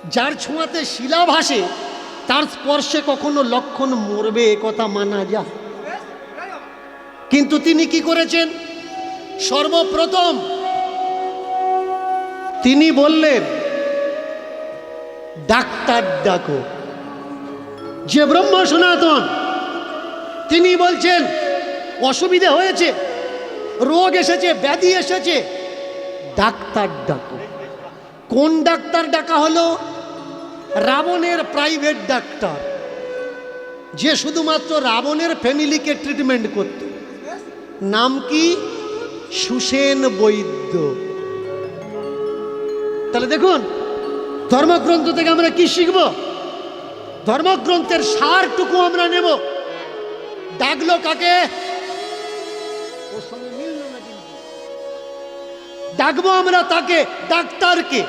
যার ছোঁয়াতে শিলা ভাসে তার স্পর্শে কখনো লক্ষণ মরবে এ কথা মানা যায়। কিন্তু তিনি কি করেছেন? সর্বপ্রথম তিনি বললেন ডাক্তার ডাকো। যে ব্রহ্ম সনাতন তিনি বলছেন অসুবিধা হয়েছে, রোগ এসেছে, ব্যাধি এসেছে, ডাক্তার ডাকো। কোন ডাক্তার ডাকা হলো? রাবণের প্রাইভেট ডাক্তার, যে শুধুমাত্র রাবণের ফ্যামিলিকে ট্রিটমেন্ট করত। নাম কি? সুসেন বৈদ্য। তাহলে দেখুন ধর্মগ্রন্থ থেকে আমরা কি শিখব? ধর্মগ্রন্থের সারটুকু আমরা নেব। ডাকলো কাকে? ওর সঙ্গে মিলল না কিন্তু। ডাকবো আমরা তাকে, ডাক্তারকে।